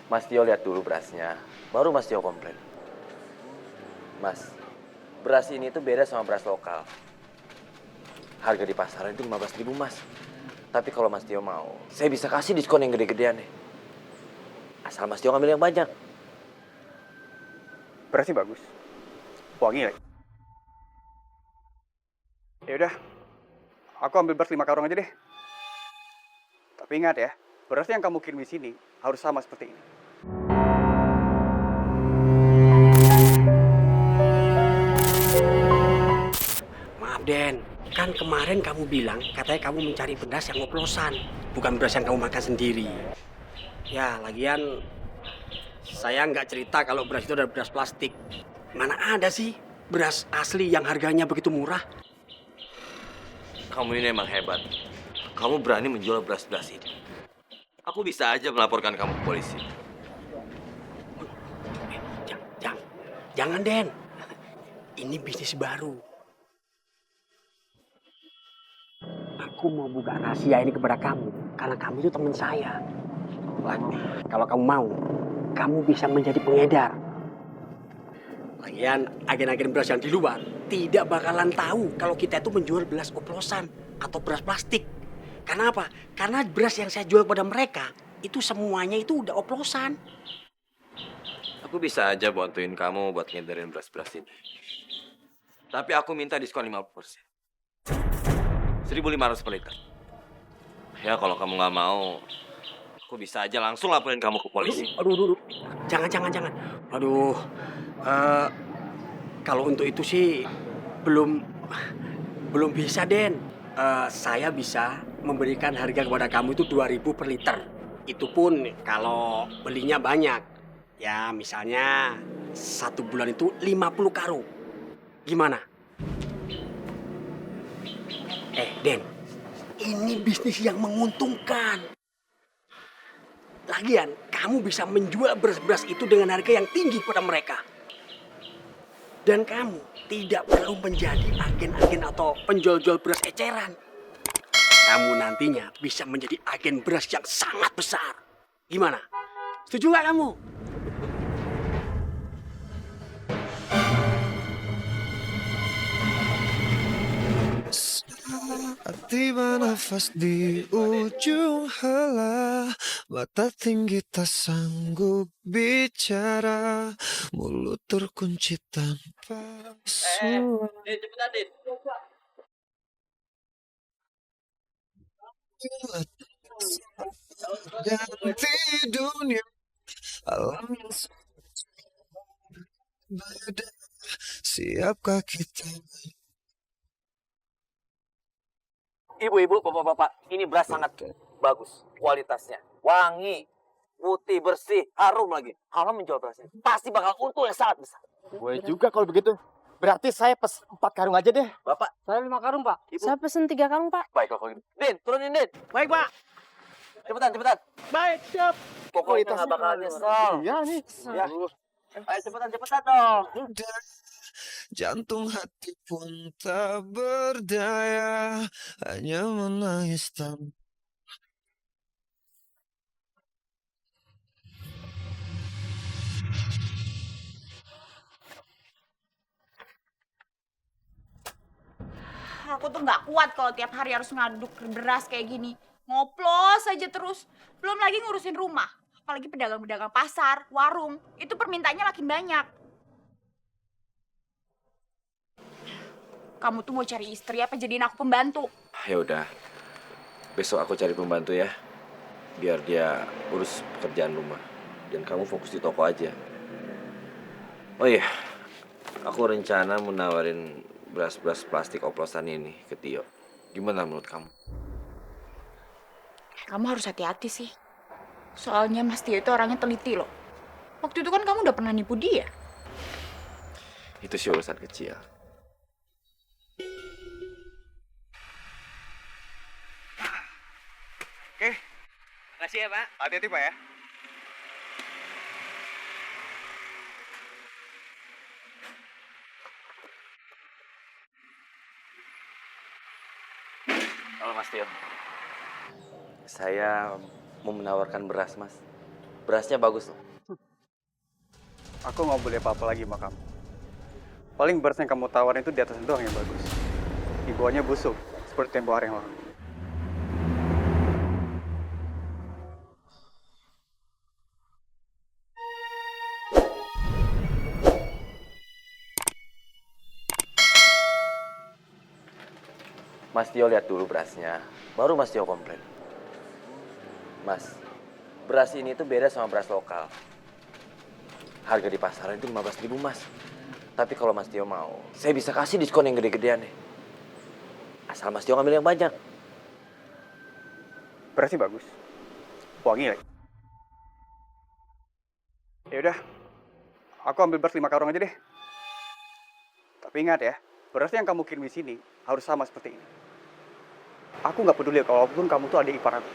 Mas Tio lihat dulu berasnya, baru Mas Tio komplain. Mas, beras ini tuh beda sama beras lokal. Harga di pasaran itu 15.000 Mas. Tapi kalau Mas Tio mau, saya bisa kasih diskon yang gede-gedean nih. Asal Mas Tio ngambil yang banyak. Berasnya bagus. Wangi lagi. Ya udah, aku ambil beras 5 karung aja deh. Tapi ingat ya, beras yang kamu kirim di sini harus sama seperti ini. Maaf Den, kan kemarin kamu bilang katanya kamu mencari beras yang oplosan, bukan beras yang kamu makan sendiri. Ya, lagian saya nggak cerita kalau beras itu adalah beras plastik. Mana ada sih beras asli yang harganya begitu murah? Kamu ini emang hebat. Kamu berani menjual beras-beras ini. Aku bisa aja melaporkan kamu ke polisi. Jangan, jangan Den. Ini bisnis baru. Aku mau buka rahasia ini kepada kamu, karena kamu itu teman saya. Kalau kamu mau, kamu bisa menjadi pengedar. Lagian agen-agen beras yang di luar tidak bakalan tahu kalau kita itu menjual beras oplosan atau beras plastik. Karena apa? Karena beras yang saya jual kepada mereka itu semuanya itu udah oplosan. Aku bisa aja bantuin kamu buat ngedarin beras-beras ini. Tapi aku minta diskon 50%. 1.500 per liter. Ya kalau kamu nggak mau, aku bisa aja langsung laporin kamu ke polisi. Aduh. Jangan. Aduh, eh, kalau untuk itu sih belum belum bisa Den. Saya bisa memberikan harga kepada kamu itu 2.000 per liter. Itu pun kalau belinya banyak. Ya misalnya 1 bulan itu 50 karung. Gimana? Den, ini bisnis yang menguntungkan. Lagian, kamu bisa menjual beras-beras itu dengan harga yang tinggi pada mereka. Dan kamu tidak perlu menjadi agen-agen atau penjual-jual beras eceran. Kamu nantinya bisa menjadi agen beras yang sangat besar. Gimana? Setuju nggak kamu? Tiba nafas di ujung helah, mata tinggi tak sanggup bicara, mulut terkunci tanpa suara. Cepetan, Din. Ganti dunia alam yang berbeda. Siapkah kita? Ibu-ibu, bapak-bapak, ini beras sangat bagus kualitasnya. Wangi, putih, bersih, harum lagi. Kalau menjual berasnya, pasti bakal untung yang sangat besar. Gue juga kalau begitu. Berarti saya pes 4 karung aja deh. Bapak, Saya 5 karung, Pak. ibu. Saya pesen 3 karung, Pak. Baiklah kalau gitu. Din, turunin, Din. Baik, Pak. Cepetan. Baik, siap. Pokoknya nggak bakal nyesel. Iya nih. Ya. Ayo cepetan dong. Jantung hati pun tak berdaya, hanya menangis tanpa. Aku tuh nggak kuat kalau tiap hari harus ngaduk beras kayak gini. Ngoplos aja terus. Belum lagi ngurusin rumah. Apalagi pedagang-pedagang pasar, warung. Itu permintaannya makin banyak. Kamu tuh mau cari istri apa jadiin aku pembantu? Ya udah. Besok aku cari pembantu ya. Biar dia urus pekerjaan rumah. Dan kamu fokus di toko aja. Oh iya. Aku rencana mau nawarin beras-beras plastik oplosan ini ke Tio. Gimana menurut kamu? Kamu harus hati-hati sih. Soalnya Mas Tio itu orangnya teliti loh. Waktu itu kan kamu udah pernah nipu dia. Itu sih urusan kecil. Oke, Makasih ya, Pak. hati-hati Pak ya. Halo Mas Tio. Saya mau menawarkan beras, Mas. Berasnya bagus loh. Aku nggak boleh apa-apa lagi sama kamu. Paling beras yang kamu tawarin itu di atas doang yang bagus. Di bawahnya busuk, seperti tempo hari yang lalu. Mas Tio lihat dulu berasnya, baru Mas Tio komplain. Mas, beras ini tuh beda sama beras lokal. Harga di pasaran itu 15.000 Mas. Tapi kalau Mas Tio mau, saya bisa kasih diskon yang gede-gedean nih. Asal Mas Tio ngambil yang banyak. Berasnya bagus, wangi lagi. Ya udah, aku ambil beras 5 karung aja deh. Tapi ingat ya, beras yang kamu kirim di sini harus sama seperti ini. Aku nggak peduli kalaupun kamu tuh adik ipar aku.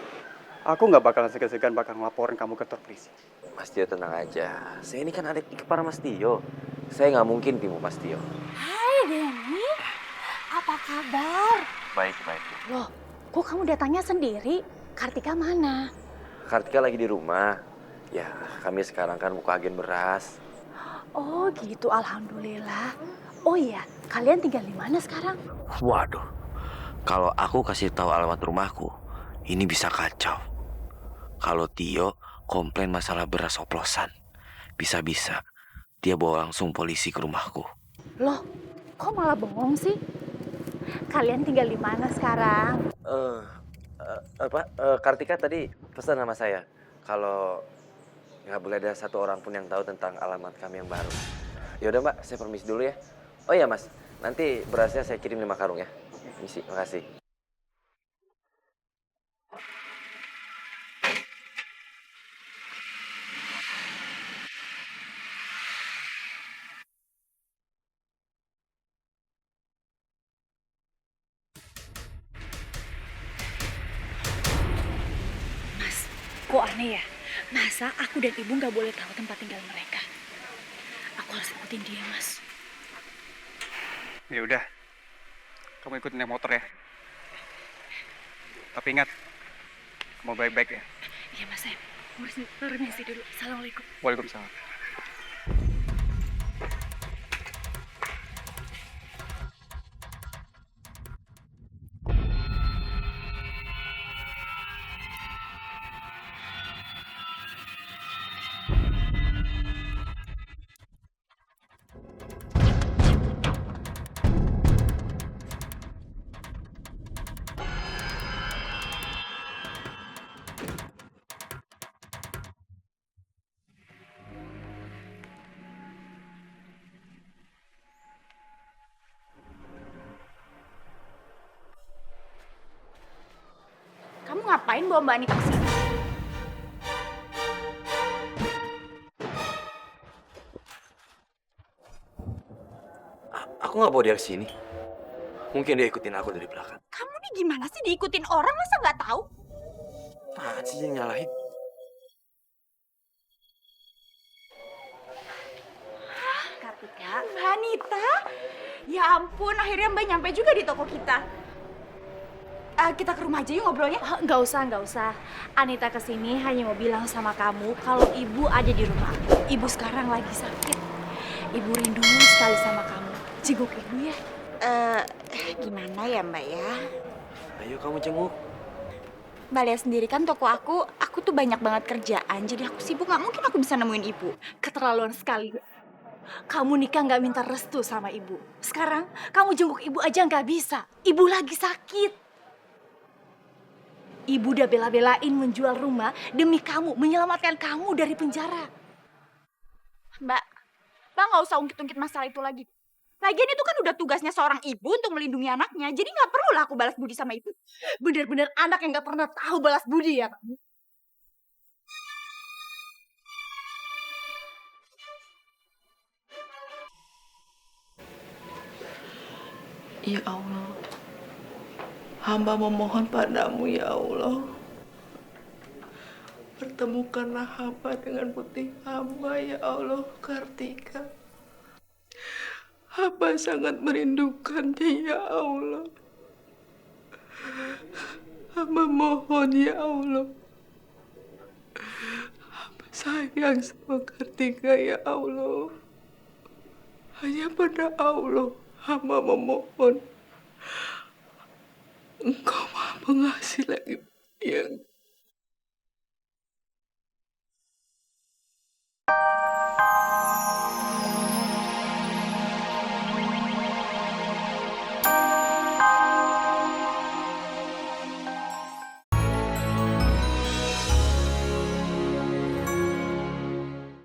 Aku nggak bakalan segan-segan bakal ngelaporin kamu ke kantor polisi. Mas Tio tenang aja. Saya ini kan adik ipar Mas Tio. Saya nggak mungkin tipu Mas Tio. Hai Denny, apa kabar? Baik, baik. Loh, kok kamu datangnya sendiri? Kartika mana? Kartika lagi di rumah. Ya, kami sekarang kan buka agen beras. Oh gitu, alhamdulillah. Oh iya, kalian tinggal di mana sekarang? Waduh, kalau aku kasih tahu alamat rumahku, ini bisa kacau. Kalau Tio komplain masalah beras oplosan, bisa-bisa dia bawa langsung polisi ke rumahku. Loh, kok malah bengong sih? Kalian tinggal di mana sekarang? Kartika tadi pesan sama saya kalau nggak boleh ada satu orang pun yang tahu tentang alamat kami yang baru. Yaudah Mbak, saya permisi dulu ya. Oh iya Mas, nanti berasnya saya kirim 5 karung ya. Misi, makasih. Mas, kok aneh ya? Masa aku dan ibu nggak boleh tahu tempat tinggal mereka? Aku harus ikutin dia, Mas. Ya udah, kamu ikutin naik motor ya. Tapi ingat, kamu baik-baik ya. Iya Mas, saya permisi dulu. Assalamualaikum. Waalaikumsalam. Kamu ngapain bawa Mbak Anita ke sini? Aku nggak bawa dia ke sini. Mungkin dia ikutin aku dari belakang. Kamu nih gimana sih diikutin orang masa nggak tahu? Apaan sih yang nyalahin? Kartika. Mbak Anita? Ya ampun, akhirnya Mbak nyampe juga di toko kita. Kita ke rumah aja yuk ngobrolnya. Nggak usah. Anita kesini hanya mau bilang sama kamu kalau ibu ada di rumah. Ibu sekarang lagi sakit. Ibu rindu sekali sama kamu. Jenguk ibu ya. Gimana ya Mbak ya? Ayo kamu jenguk. Mbak lihat sendiri kan toko aku tuh banyak banget kerjaan. Jadi aku sibuk, nggak mungkin aku bisa nemuin ibu. Keterlaluan sekali. Kamu nikah nggak minta restu sama ibu. Sekarang kamu jenguk ibu aja nggak bisa. Ibu lagi sakit. Ibu udah bela-belain menjual rumah demi kamu, menyelamatkan kamu dari penjara. Mbak nggak usah ungkit-ungkit masalah itu lagi. Lagian itu kan udah tugasnya seorang ibu untuk melindungi anaknya. Jadi nggak perlu lah aku balas budi sama ibu. Bener-bener anak yang nggak pernah tahu balas budi ya kamu. Ya Allah, hamba memohon padamu ya Allah. Pertemukanlah hamba dengan putih hamba ya Allah, Kartika. Hamba sangat merindukannya ya Allah. Hamba mohon ya Allah. Hamba sayang sama Kartika ya Allah. Hanya pada Allah hamba memohon. Engkau maha pengasih lagi yang